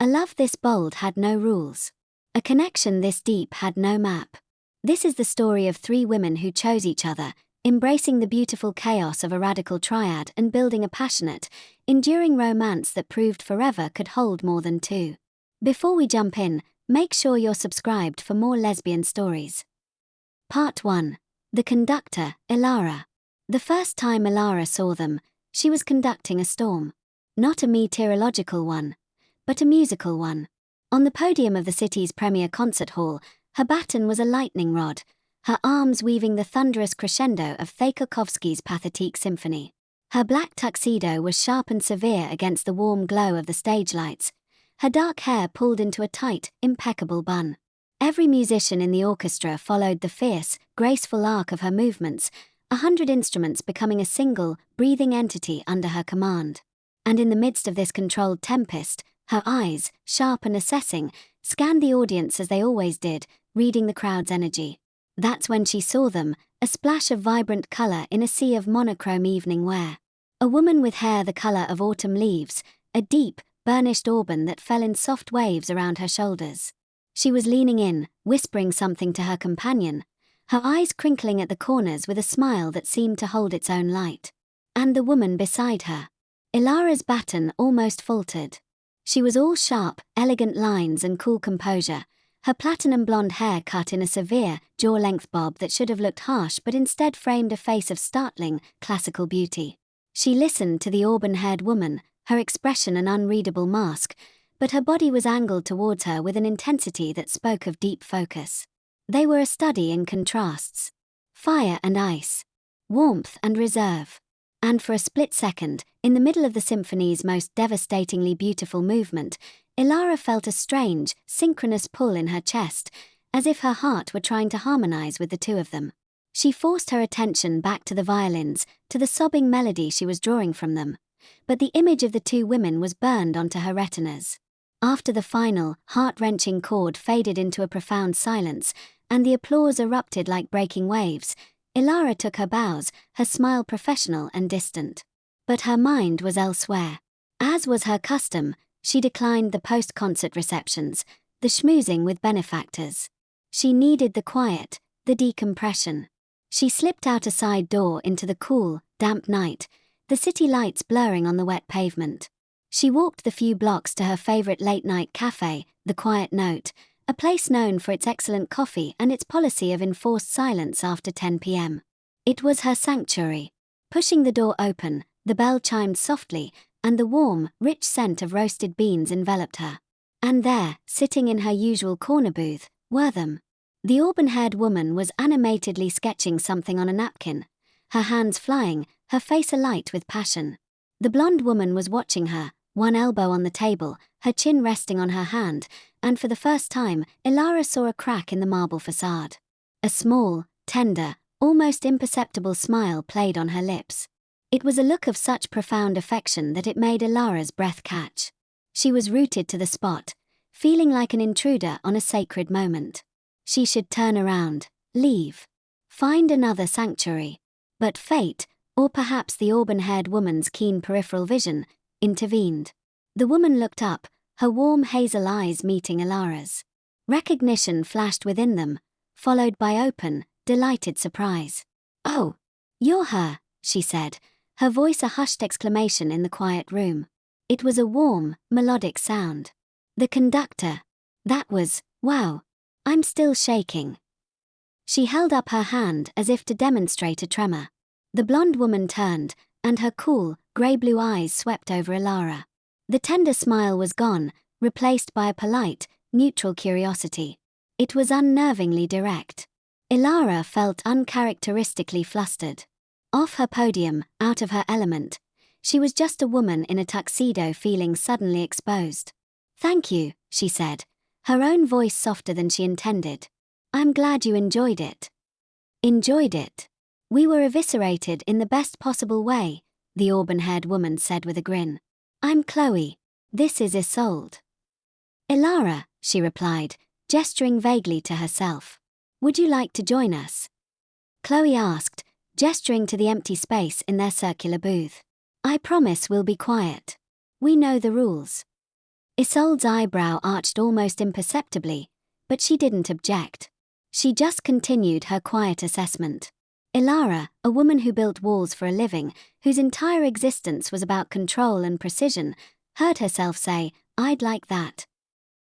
A love this bold had no rules. A connection this deep had no map. This is the story of three women who chose each other, embracing the beautiful chaos of a radical triad and building a passionate, enduring romance that proved forever could hold more than two. Before we jump in, make sure you're subscribed for more lesbian stories. Part 1. The conductor, Ilara. The first time Ilara saw them, she was conducting a storm. Not a meteorological one, but a musical one. On the podium of the city's premier concert hall, her baton was a lightning rod, her arms weaving the thunderous crescendo of Tchaikovsky's Pathetique Symphony. Her black tuxedo was sharp and severe against the warm glow of the stage lights, her dark hair pulled into a tight, impeccable bun. Every musician in the orchestra followed the fierce, graceful arc of her movements, 100 instruments becoming a single, breathing entity under her command. And in the midst of this controlled tempest, her eyes, sharp and assessing, scanned the audience as they always did, reading the crowd's energy. That's when she saw them, a splash of vibrant color in a sea of monochrome evening wear. A woman with hair the color of autumn leaves, a deep, burnished auburn that fell in soft waves around her shoulders. She was leaning in, whispering something to her companion, her eyes crinkling at the corners with a smile that seemed to hold its own light. And the woman beside her. Ilara's baton almost faltered. She was all sharp, elegant lines and cool composure, her platinum blonde hair cut in a severe, jaw-length bob that should have looked harsh but instead framed a face of startling, classical beauty. She listened to the auburn-haired woman, her expression an unreadable mask, but her body was angled towards her with an intensity that spoke of deep focus. They were a study in contrasts. Fire and ice. Warmth and reserve. And for a split second, in the middle of the symphony's most devastatingly beautiful movement, Ilara felt a strange, synchronous pull in her chest, as if her heart were trying to harmonize with the two of them. She forced her attention back to the violins, to the sobbing melody she was drawing from them, but the image of the two women was burned onto her retinas. After the final, heart-wrenching chord faded into a profound silence, and the applause erupted like breaking waves, Ilara took her bows, her smile professional and distant. But her mind was elsewhere. As was her custom, she declined the post-concert receptions, the schmoozing with benefactors. She needed the quiet, the decompression. She slipped out a side door into the cool, damp night, the city lights blurring on the wet pavement. She walked the few blocks to her favorite late-night cafe, The Quiet Note, a place known for its excellent coffee and its policy of enforced silence after 10 p.m. It was her sanctuary. Pushing the door open, the bell chimed softly, and the warm, rich scent of roasted beans enveloped her. And there, sitting in her usual corner booth, were them. The auburn-haired woman was animatedly sketching something on a napkin, her hands flying, her face alight with passion. The blonde woman was watching her, one elbow on the table, her chin resting on her hand, and for the first time, Ilara saw a crack in the marble facade. A small, tender, almost imperceptible smile played on her lips. It was a look of such profound affection that it made Ilara's breath catch. She was rooted to the spot, feeling like an intruder on a sacred moment. She should turn around, leave, find another sanctuary. But fate, or perhaps the auburn-haired woman's keen peripheral vision, intervened. The woman looked up, her warm hazel eyes meeting Ilara's. Recognition flashed within them, followed by open, delighted surprise. "Oh, you're her," she said, her voice a hushed exclamation in the quiet room. It was a warm, melodic sound. The conductor. That was, wow. I'm still shaking. She held up her hand as if to demonstrate a tremor. The blonde woman turned, and her cool, grey-blue eyes swept over Ilara. The tender smile was gone, replaced by a polite, neutral curiosity. It was unnervingly direct. Ilara felt uncharacteristically flustered. Off her podium, out of her element, she was just a woman in a tuxedo feeling suddenly exposed. "Thank you," she said, her own voice softer than she intended. "I'm glad you enjoyed it." "Enjoyed it? We were eviscerated in the best possible way," the auburn-haired woman said with a grin. "I'm Chloe. This is Isolde." "Ilara," she replied, gesturing vaguely to herself. "Would you like to join us?" Chloe asked, gesturing to the empty space in their circular booth. "I promise we'll be quiet. We know the rules." Isolde's eyebrow arched almost imperceptibly, but she didn't object. She just continued her quiet assessment. Ilara, a woman who built walls for a living, whose entire existence was about control and precision, heard herself say, "I'd like that."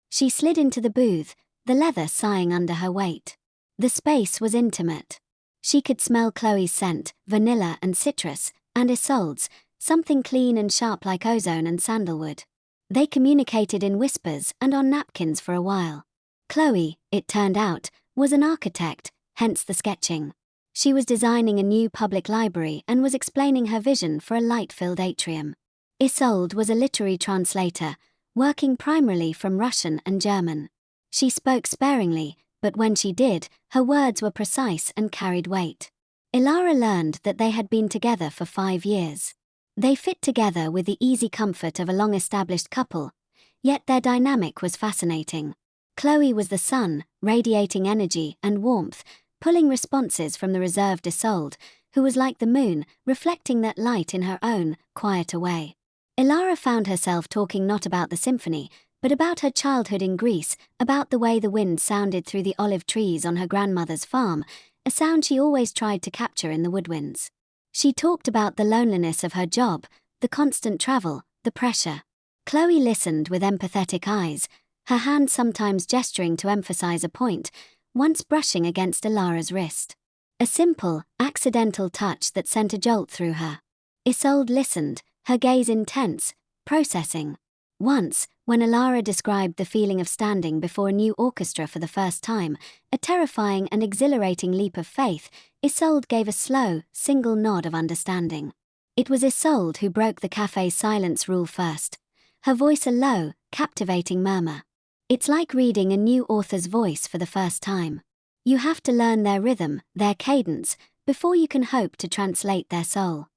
She slid into the booth, the leather sighing under her weight. The space was intimate. She could smell Chloe's scent, vanilla and citrus, and Isolde's, something clean and sharp like ozone and sandalwood. They communicated in whispers and on napkins for a while. Chloe, it turned out, was an architect, hence the sketching. She was designing a new public library and was explaining her vision for a light-filled atrium. Isolde was a literary translator, working primarily from Russian and German. She spoke sparingly, but when she did, her words were precise and carried weight. Ilara learned that they had been together for 5 years. They fit together with the easy comfort of a long-established couple, yet their dynamic was fascinating. Chloe was the sun, radiating energy and warmth, pulling responses from the reserved Isolde, who was like the moon, reflecting that light in her own, quieter way. Ilara found herself talking not about the symphony, but about her childhood in Greece, about the way the wind sounded through the olive trees on her grandmother's farm, a sound she always tried to capture in the woodwinds. She talked about the loneliness of her job, the constant travel, the pressure. Chloe listened with empathetic eyes, her hand sometimes gesturing to emphasize a point, once brushing against Ilara's wrist. A simple, accidental touch that sent a jolt through her. Isolde listened, her gaze intense, processing. Once, when Ilara described the feeling of standing before a new orchestra for the first time, a terrifying and exhilarating leap of faith, Isolde gave a slow, single nod of understanding. It was Isolde who broke the cafe's silence rule first, her voice a low, captivating murmur. It's like reading a new author's voice for the first time. You have to learn their rhythm, their cadence, before you can hope to translate their soul.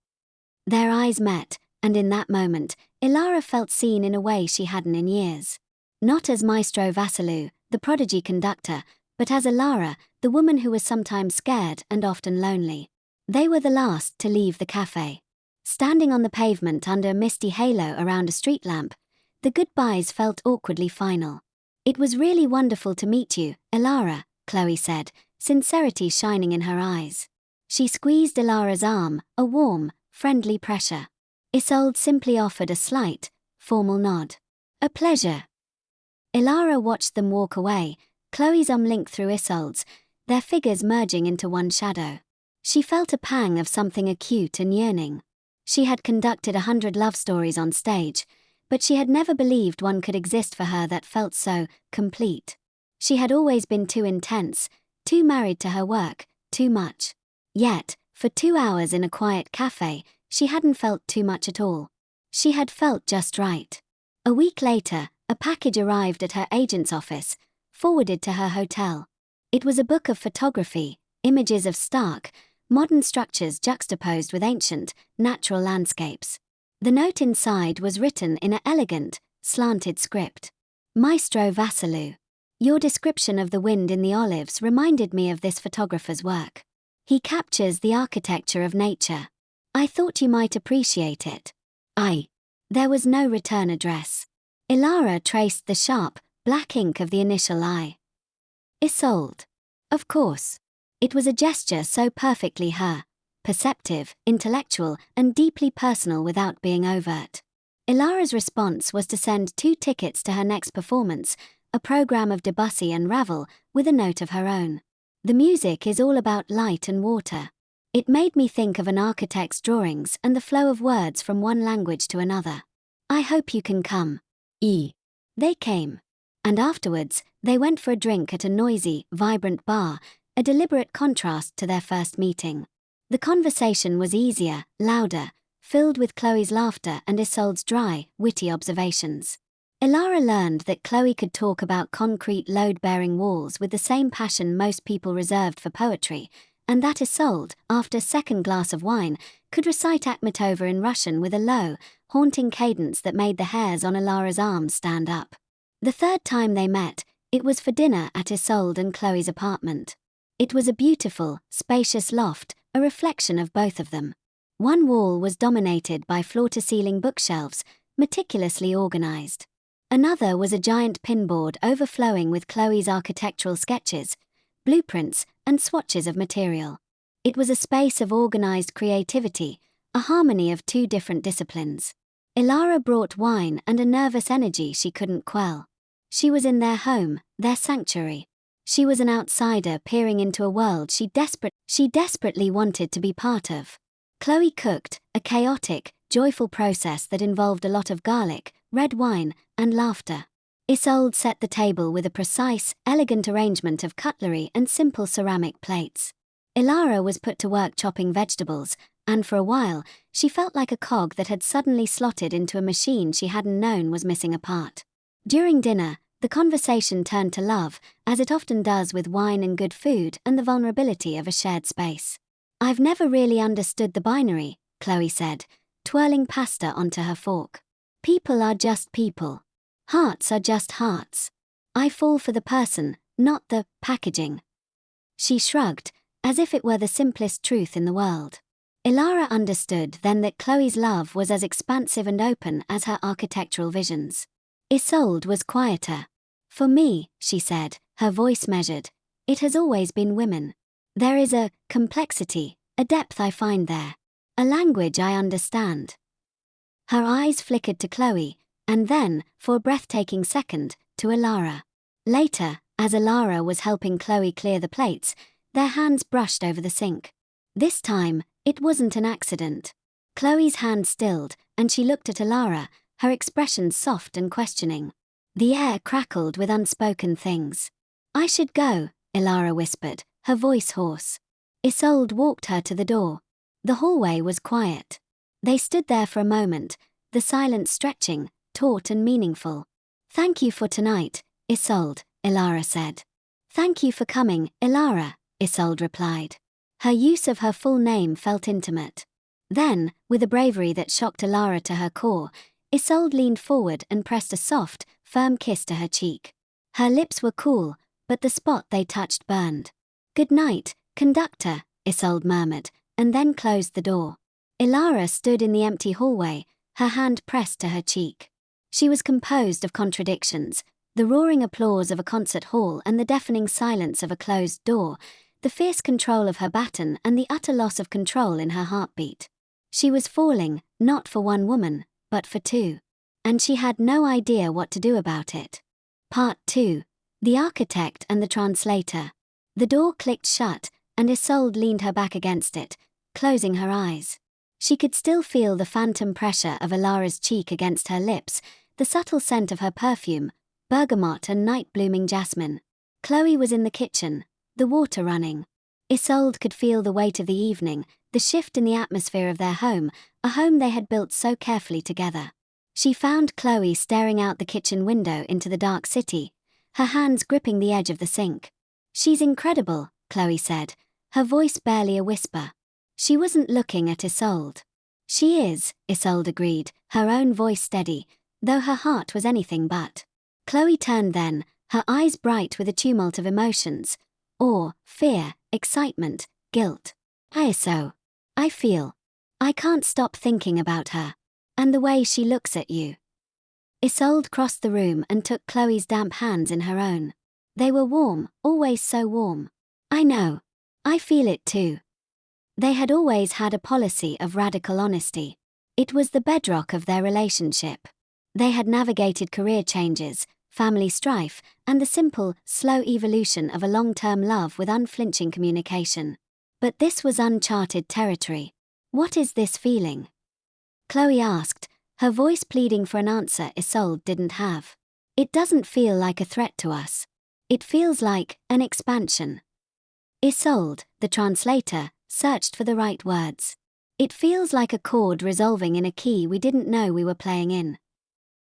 Their eyes met, and in that moment, Ilara felt seen in a way she hadn't in years. Not as Maestro Vassilou, the prodigy conductor, but as Ilara, the woman who was sometimes scared and often lonely. They were the last to leave the cafe. Standing on the pavement under a misty halo around a street lamp, the goodbyes felt awkwardly final. "It was really wonderful to meet you, Ilara," Chloe said, sincerity shining in her eyes. She squeezed Ilara's arm, a warm, friendly pressure. Isolde simply offered a slight, formal nod. "A pleasure." Ilara watched them walk away, Chloe's arm linked through Isolde's, their figures merging into one shadow. She felt a pang of something acute and yearning. She had conducted 100 love stories on stage, but she had never believed one could exist for her that felt so complete. She had always been too intense, too married to her work, too much. Yet, for 2 hours in a quiet cafe, she hadn't felt too much at all. She had felt just right. A week later, a package arrived at her agent's office, forwarded to her hotel. It was a book of photography, images of stark, modern structures juxtaposed with ancient, natural landscapes. The note inside was written in an elegant, slanted script. "Maestro Vassilou, your description of the wind in the olives reminded me of this photographer's work. He captures the architecture of nature. I thought you might appreciate it." There was no return address. Ilara traced the sharp, black ink of the initial I. Isolde. Of course. It was a gesture so perfectly her. Perceptive, intellectual, and deeply personal without being overt. Ilara's response was to send 2 tickets to her next performance, a program of Debussy and Ravel, with a note of her own. "The music is all about light and water. It made me think of an architect's drawings and the flow of words from one language to another. I hope you can come." They came. And afterwards, they went for a drink at a noisy, vibrant bar, a deliberate contrast to their first meeting. The conversation was easier, louder, filled with Chloe's laughter and Isolde's dry, witty observations. Ilara learned that Chloe could talk about concrete load-bearing walls with the same passion most people reserved for poetry, and that Isolde, after a second glass of wine, could recite Akhmatova in Russian with a low, haunting cadence that made the hairs on Ilara's arms stand up. The third time they met, it was for dinner at Isolde and Chloe's apartment. It was a beautiful, spacious loft, a reflection of both of them. One wall was dominated by floor-to-ceiling bookshelves, meticulously organized. Another was a giant pinboard overflowing with Chloe's architectural sketches, blueprints, and swatches of material. It was a space of organized creativity, a harmony of two different disciplines. Ilara brought wine and a nervous energy she couldn't quell. She was in their home, their sanctuary. She was an outsider peering into a world she desperately wanted to be part of. Chloe cooked, a chaotic, joyful process that involved a lot of garlic, red wine, and laughter. Isolde set the table with a precise, elegant arrangement of cutlery and simple ceramic plates. Ilara was put to work chopping vegetables, and for a while, she felt like a cog that had suddenly slotted into a machine she hadn't known was missing a part. During dinner, the conversation turned to love, as it often does with wine and good food and the vulnerability of a shared space. "I've never really understood the binary," Chloe said, twirling pasta onto her fork. "People are just people. Hearts are just hearts. I fall for the person, not the packaging." She shrugged, as if it were the simplest truth in the world. Ilara understood then that Chloe's love was as expansive and open as her architectural visions. Isolde was quieter. "For me," she said, her voice measured, "it has always been women. There is a complexity, a depth I find there. A language I understand." Her eyes flickered to Chloe, and then, for a breathtaking second, to Ilara. Later, as Ilara was helping Chloe clear the plates, their hands brushed over the sink. This time, it wasn't an accident. Chloe's hand stilled, and she looked at Ilara, her expression soft and questioning. The air crackled with unspoken things. "I should go," Ilara whispered, her voice hoarse. Isolde walked her to the door. The hallway was quiet. They stood there for a moment, the silence stretching, taut and meaningful. "Thank you for tonight, Isolde," Ilara said. "Thank you for coming, Ilara," Isolde replied. Her use of her full name felt intimate. Then, with a bravery that shocked Ilara to her core, Isolde leaned forward and pressed a soft, firm kiss to her cheek. Her lips were cool, but the spot they touched burned. "Good night, conductor," Isolde murmured, and then closed the door. Ilara stood in the empty hallway, her hand pressed to her cheek. She was composed of contradictions, the roaring applause of a concert hall and the deafening silence of a closed door, the fierce control of her baton and the utter loss of control in her heartbeat. She was falling, not for one woman, but for two. And she had no idea what to do about it. Part 2. The Architect and the Translator. The door clicked shut, and Isolde leaned her back against it, closing her eyes. She could still feel the phantom pressure of Ilara's cheek against her lips, the subtle scent of her perfume, bergamot and night-blooming jasmine. Chloe was in the kitchen, the water running. Isolde could feel the weight of the evening, the shift in the atmosphere of their home, a home they had built so carefully together. She found Chloe staring out the kitchen window into the dark city, her hands gripping the edge of the sink. "She's incredible," Chloe said, her voice barely a whisper. She wasn't looking at Isolde. "She is," Isolde agreed, her own voice steady, though her heart was anything but. Chloe turned then, her eyes bright with a tumult of emotions. Awe, fear, excitement, guilt. I feel. I can't stop thinking about her. And the way she looks at you." Isolde crossed the room and took Chloe's damp hands in her own. They were warm, always so warm. "I know. I feel it too." They had always had a policy of radical honesty. It was the bedrock of their relationship. They had navigated career changes, family strife, and the simple, slow evolution of a long-term love with unflinching communication. But this was uncharted territory. "What is this feeling?" Chloe asked, her voice pleading for an answer Isolde didn't have. "It doesn't feel like a threat to us. It feels like an expansion." Isolde, the translator, searched for the right words. "It feels like a chord resolving in a key we didn't know we were playing in."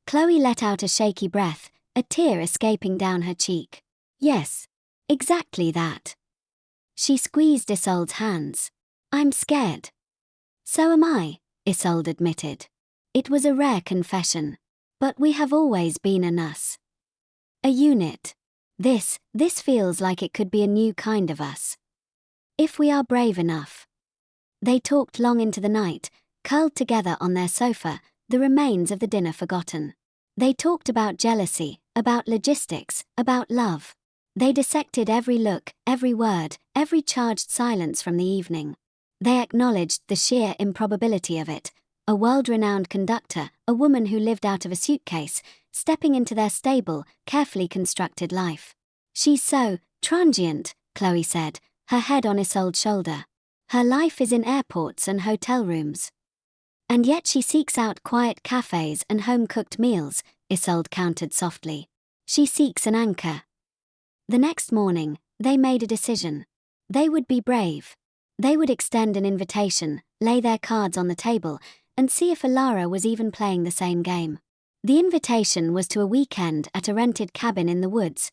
Chloe let out a shaky breath, a tear escaping down her cheek. "Yes. Exactly that." She squeezed Isolde's hands. "I'm scared." "So am I," Isolde admitted. It was a rare confession. "But we have always been an us. A unit. This feels like it could be a new kind of us. If we are brave enough." They talked long into the night, curled together on their sofa, the remains of the dinner forgotten. They talked about jealousy, about logistics, about love. They dissected every look, every word, every charged silence from the evening. They acknowledged the sheer improbability of it. A world-renowned conductor, a woman who lived out of a suitcase, stepping into their stable, carefully constructed life. She's so transient, Chloe said, her head on Isolde's shoulder. Her life is in airports and hotel rooms. And yet she seeks out quiet cafes and home-cooked meals, Isolde countered softly. She seeks an anchor. The next morning, they made a decision. They would be brave. They would extend an invitation, lay their cards on the table, and see if Alara was even playing the same game. The invitation was to a weekend at a rented cabin in the woods,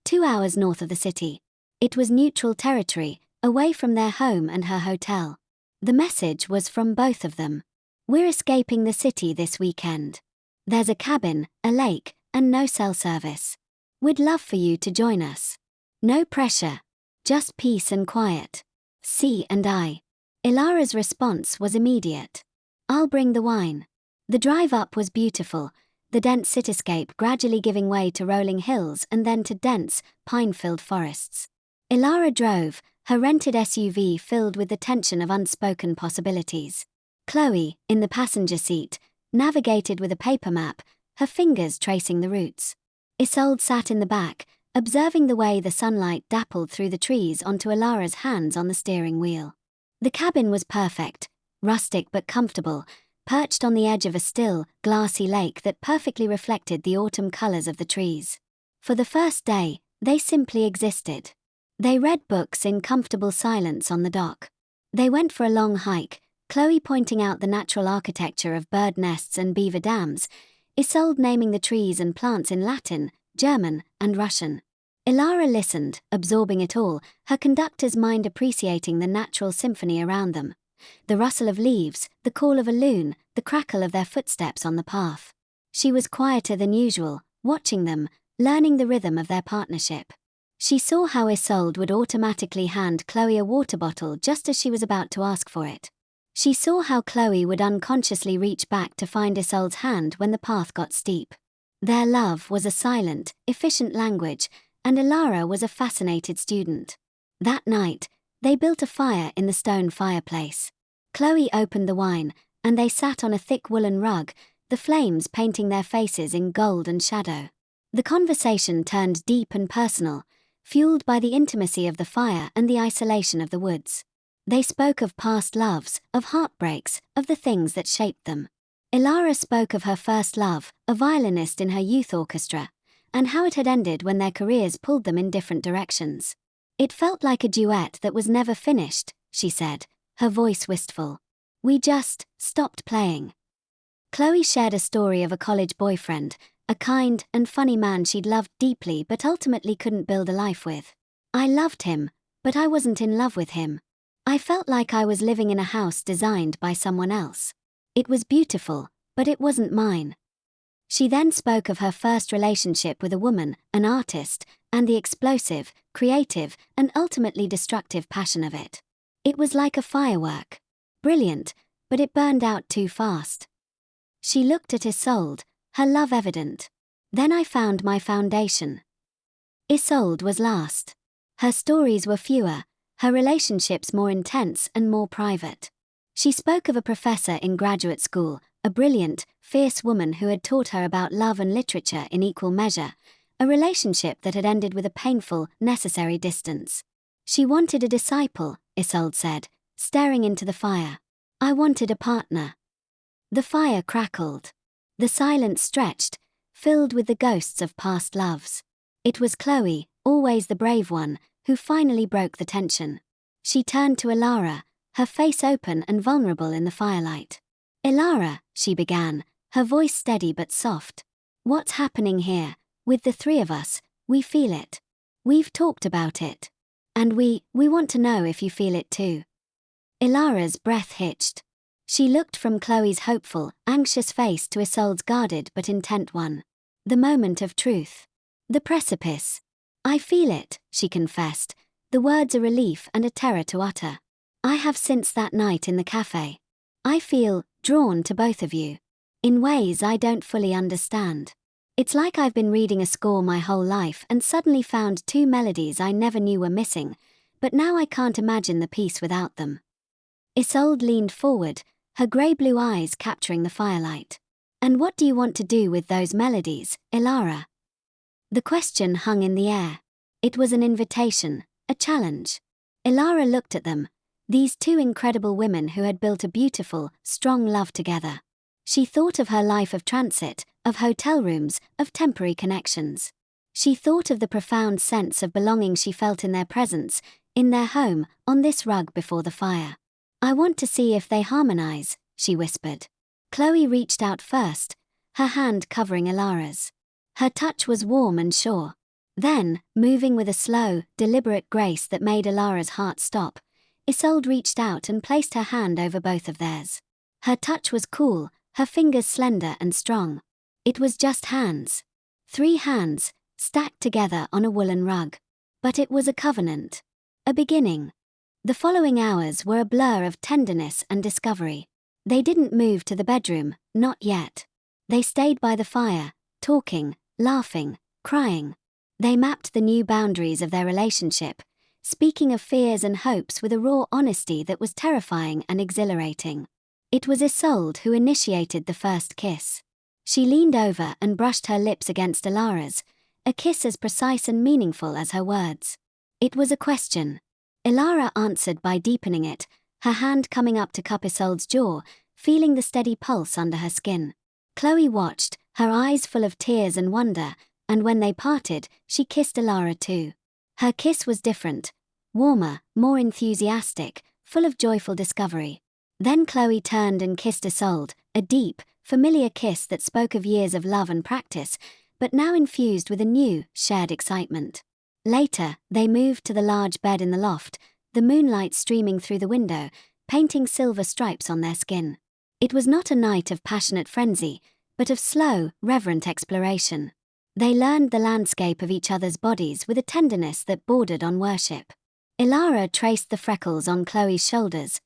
2 hours north of the city. It was neutral territory, away from their home and her hotel. The message was from both of them. We're escaping the city this weekend. There's a cabin, a lake, and no cell service. We'd love for you to join us. No pressure. Just peace and quiet. C and I. Ilara's response was immediate. I'll bring the wine. The drive up was beautiful, the dense cityscape gradually giving way to rolling hills and then to dense, pine-filled forests. Ilara drove, her rented SUV filled with the tension of unspoken possibilities. Chloe, in the passenger seat, navigated with a paper map, her fingers tracing the routes. Isolde sat in the back, observing the way the sunlight dappled through the trees onto Ilara's hands on the steering wheel. The cabin was perfect, rustic but comfortable, perched on the edge of a still, glassy lake that perfectly reflected the autumn colors of the trees. For the first day, they simply existed. They read books in comfortable silence on the dock. They went for a long hike, Chloe pointing out the natural architecture of bird nests and beaver dams, Isolde naming the trees and plants in Latin, German, and Russian. Ilara listened, absorbing it all, her conductor's mind appreciating the natural symphony around them. The rustle of leaves, the call of a loon, the crackle of their footsteps on the path. She was quieter than usual, watching them, learning the rhythm of their partnership. She saw how Isolde would automatically hand Chloe a water bottle just as she was about to ask for it. She saw how Chloe would unconsciously reach back to find Isolde's hand when the path got steep. Their love was a silent, efficient language, and Ilara was a fascinated student. That night, they built a fire in the stone fireplace. Chloe opened the wine, and they sat on a thick woolen rug, the flames painting their faces in gold and shadow. The conversation turned deep and personal, fueled by the intimacy of the fire and the isolation of the woods. They spoke of past loves, of heartbreaks, of the things that shaped them. Ilara spoke of her first love, a violinist in her youth orchestra, and how it had ended when their careers pulled them in different directions. It felt like a duet that was never finished, she said, her voice wistful. We just stopped playing. Chloe shared a story of a college boyfriend, a kind and funny man she'd loved deeply but ultimately couldn't build a life with. I loved him, but I wasn't in love with him. I felt like I was living in a house designed by someone else. It was beautiful, but it wasn't mine. She then spoke of her first relationship with a woman, an artist, and the explosive, creative, and ultimately destructive passion of it. It was like a firework. Brilliant, but it burned out too fast. She looked at Isolde, her love evident. Then I found my foundation. Isolde was last. Her stories were fewer, her relationships more intense and more private. She spoke of a professor in graduate school, a brilliant, fierce woman who had taught her about love and literature in equal measure, a relationship that had ended with a painful, necessary distance. She wanted a disciple, Isolde said, staring into the fire. I wanted a partner. The fire crackled. The silence stretched, filled with the ghosts of past loves. It was Chloe, always the brave one, who finally broke the tension. She turned to Ilara, her face open and vulnerable in the firelight. Ilara, she began, her voice steady but soft. What's happening here? With the three of us, we feel it. We've talked about it. And we want to know if you feel it too. Ilara's breath hitched. She looked from Chloe's hopeful, anxious face to Isolde's guarded but intent one. The moment of truth. The precipice. I feel it, she confessed, the words a relief and a terror to utter. I have since that night in the cafe. I feel drawn to both of you. In ways I don't fully understand. It's like I've been reading a score my whole life and suddenly found two melodies I never knew were missing, but now I can't imagine the piece without them. Isolde leaned forward, her grey-blue eyes capturing the firelight. And what do you want to do with those melodies, Ilara? The question hung in the air. It was an invitation, a challenge. Ilara looked at them, these two incredible women who had built a beautiful, strong love together. She thought of her life of transit, of hotel rooms, of temporary connections. She thought of the profound sense of belonging she felt in their presence, in their home, on this rug before the fire. I want to see if they harmonize, she whispered. Chloe reached out first, her hand covering Ilara's. Her touch was warm and sure. Then, moving with a slow, deliberate grace that made Ilara's heart stop, Isolde reached out and placed her hand over both of theirs. Her touch was cool, her fingers slender and strong. It was just hands. 3 hands, stacked together on a woolen rug. But it was a covenant. A beginning. The following hours were a blur of tenderness and discovery. They didn't move to the bedroom, not yet. They stayed by the fire, talking, laughing, crying. They mapped the new boundaries of their relationship, speaking of fears and hopes with a raw honesty that was terrifying and exhilarating. It was Isolde who initiated the first kiss. She leaned over and brushed her lips against Ilara's, a kiss as precise and meaningful as her words. It was a question. Ilara answered by deepening it, her hand coming up to cup Isolde's jaw, feeling the steady pulse under her skin. Chloe watched, her eyes full of tears and wonder, and when they parted, she kissed Ilara too. Her kiss was different, warmer, more enthusiastic, full of joyful discovery. Then Chloe turned and kissed Isolde, a deep, familiar kiss that spoke of years of love and practice, but now infused with a new, shared excitement. Later, they moved to the large bed in the loft, the moonlight streaming through the window, painting silver stripes on their skin. It was not a night of passionate frenzy, but of slow, reverent exploration. They learned the landscape of each other's bodies with a tenderness that bordered on worship. Ilara traced the freckles on Chloe's shoulders,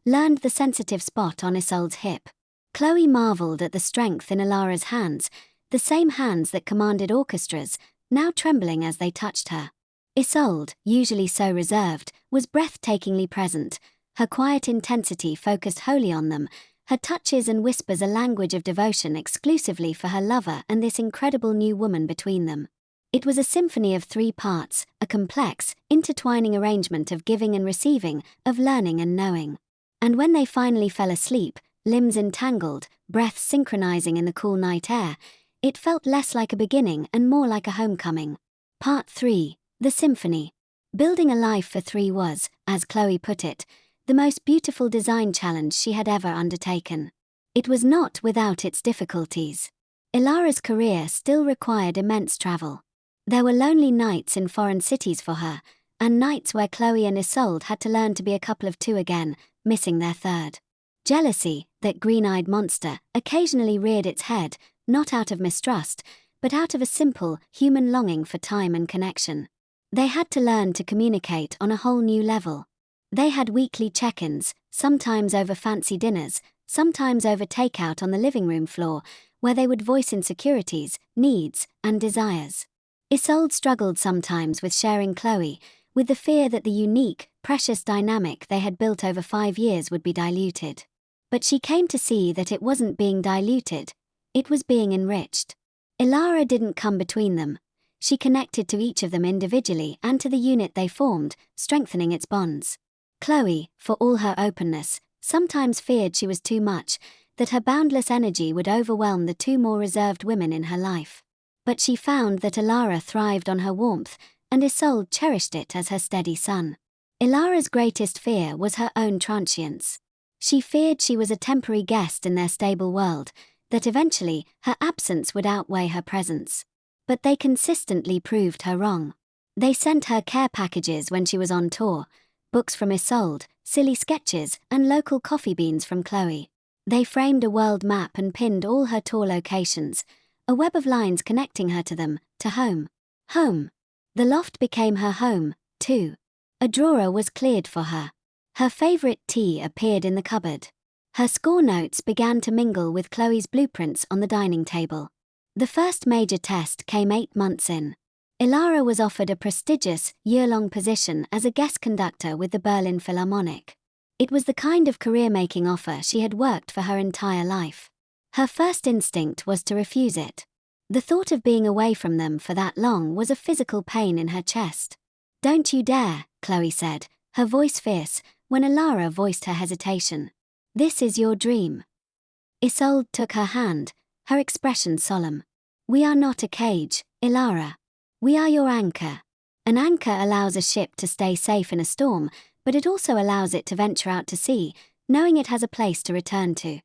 learned the sensitive spot on Isolde's hip. Chloe marveled at the strength in Ilara's hands, the same hands that commanded orchestras, now trembling as they touched her. Isolde, usually so reserved, was breathtakingly present, her quiet intensity focused wholly on them, her touches and whispers a language of devotion exclusively for her lover and this incredible new woman between them. It was a symphony of 3 parts, a complex, intertwining arrangement of giving and receiving, of learning and knowing. And when they finally fell asleep, limbs entangled, breaths synchronizing in the cool night air, it felt less like a beginning and more like a homecoming. Part 3. The Symphony. Building a life for 3 was, as Chloe put it, the most beautiful design challenge she had ever undertaken. It was not without its difficulties. Ilara's career still required immense travel. There were lonely nights in foreign cities for her, and nights where Chloe and Isolde had to learn to be a couple of 2 again, missing their third. Jealousy, that green-eyed monster, occasionally reared its head, not out of mistrust, but out of a simple, human longing for time and connection. They had to learn to communicate on a whole new level. They had weekly check-ins, sometimes over fancy dinners, sometimes over takeout on the living room floor, where they would voice insecurities, needs, and desires. Isolde struggled sometimes with sharing Chloe, with the fear that the unique, precious dynamic they had built over 5 years would be diluted. But she came to see that it wasn't being diluted, it was being enriched. Ilara didn't come between them. She connected to each of them individually and to the unit they formed, strengthening its bonds. Chloe, for all her openness, sometimes feared she was too much, that her boundless energy would overwhelm the 2 more reserved women in her life. But she found that Ilara thrived on her warmth, and Isolde cherished it as her steady sun. Ilara's greatest fear was her own transience. She feared she was a temporary guest in their stable world, that eventually her absence would outweigh her presence. But they consistently proved her wrong. They sent her care packages when she was on tour, books from Isolde, silly sketches, and local coffee beans from Chloe. They framed a world map and pinned all her tour locations, a web of lines connecting her to them, to home. Home. The loft became her home, too. A drawer was cleared for her. Her favorite tea appeared in the cupboard. Her score notes began to mingle with Chloe's blueprints on the dining table. The first major test came 8 months in. Ilara was offered a prestigious, year-long position as a guest conductor with the Berlin Philharmonic. It was the kind of career-making offer she had worked for her entire life. Her first instinct was to refuse it. The thought of being away from them for that long was a physical pain in her chest. "Don't you dare," Chloe said, her voice fierce, when Ilara voiced her hesitation. "This is your dream." Isolde took her hand, her expression solemn. "We are not a cage, Ilara. We are your anchor." An anchor allows a ship to stay safe in a storm, but it also allows it to venture out to sea, knowing it has a place to return to.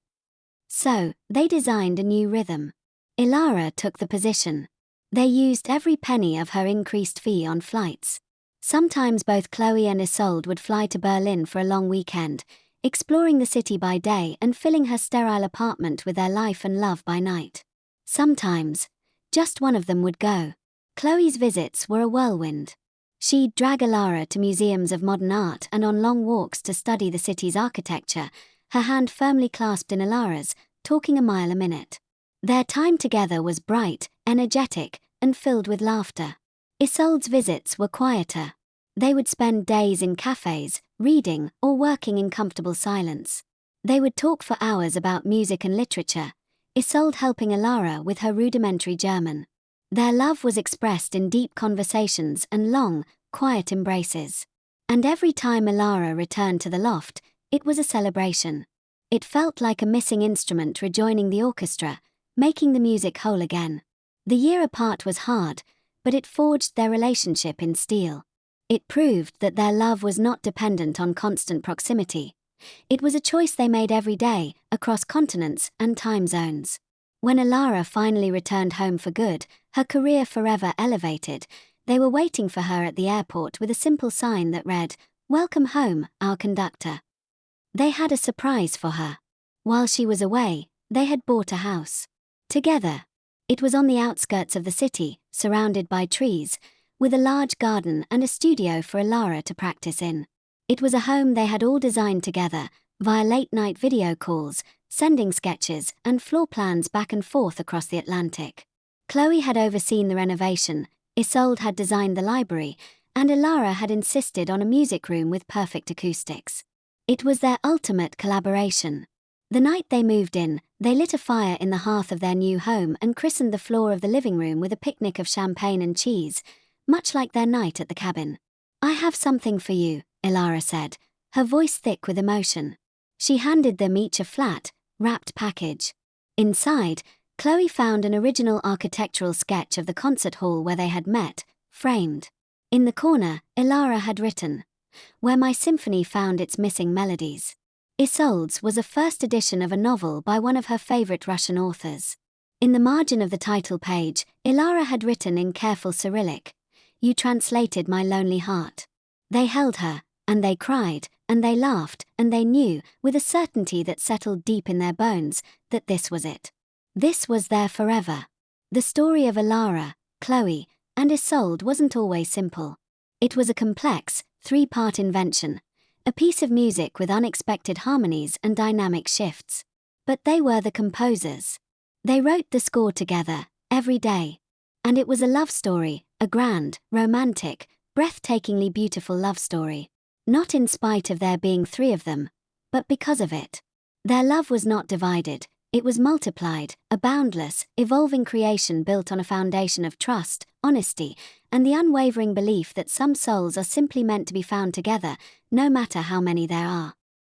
So, they designed a new rhythm. Ilara took the position. They used every penny of her increased fee on flights. Sometimes both Chloe and Isolde would fly to Berlin for a long weekend, exploring the city by day and filling her sterile apartment with their life and love by night. Sometimes, just one of them would go. Chloe's visits were a whirlwind. She'd drag Ilara to museums of modern art and on long walks to study the city's architecture, her hand firmly clasped in Ilara's, talking a mile a minute. Their time together was bright, energetic, and filled with laughter. Isolde's visits were quieter. They would spend days in cafes, reading, or working in comfortable silence. They would talk for hours about music and literature, Isolde helping Ilara with her rudimentary German. Their love was expressed in deep conversations and long, quiet embraces. And every time Ilara returned to the loft, it was a celebration. It felt like a missing instrument rejoining the orchestra, making the music whole again. The year apart was hard, but it forged their relationship in steel. It proved that their love was not dependent on constant proximity. It was a choice they made every day, across continents and time zones. When Ilara finally returned home for good, her career forever elevated, they were waiting for her at the airport with a simple sign that read, "Welcome home, our conductor." They had a surprise for her. While she was away, they had bought a house. Together. It was on the outskirts of the city, surrounded by trees, with a large garden and a studio for Ilara to practice in. It was a home they had all designed together, via late-night video calls, sending sketches and floor plans back and forth across the Atlantic. Chloe had overseen the renovation, Isolde had designed the library, and Ilara had insisted on a music room with perfect acoustics. It was their ultimate collaboration. The night they moved in, they lit a fire in the hearth of their new home and christened the floor of the living room with a picnic of champagne and cheese, much like their night at the cabin. "I have something for you," Ilara said, her voice thick with emotion. She handed them each a flat, wrapped package. Inside, Chloe found an original architectural sketch of the concert hall where they had met, framed. In the corner, Ilara had written, "Where my symphony found its missing melodies." Isolde's was a first edition of a novel by one of her favorite Russian authors. In the margin of the title page, Ilara had written in careful Cyrillic, "You translated my lonely heart." They held her, and they cried, and they laughed, and they knew, with a certainty that settled deep in their bones, that this was it. This was their forever. The story of Ilara, Chloe, and Isolde wasn't always simple. It was a complex, three-part invention, a piece of music with unexpected harmonies and dynamic shifts. But they were the composers. They wrote the score together, every day. And it was a love story, a grand, romantic, breathtakingly beautiful love story. Not in spite of there being three of them, but because of it. Their love was not divided, it was multiplied, a boundless, evolving creation built on a foundation of trust, honesty, and the unwavering belief that some souls are simply meant to be found together, no matter how many there are.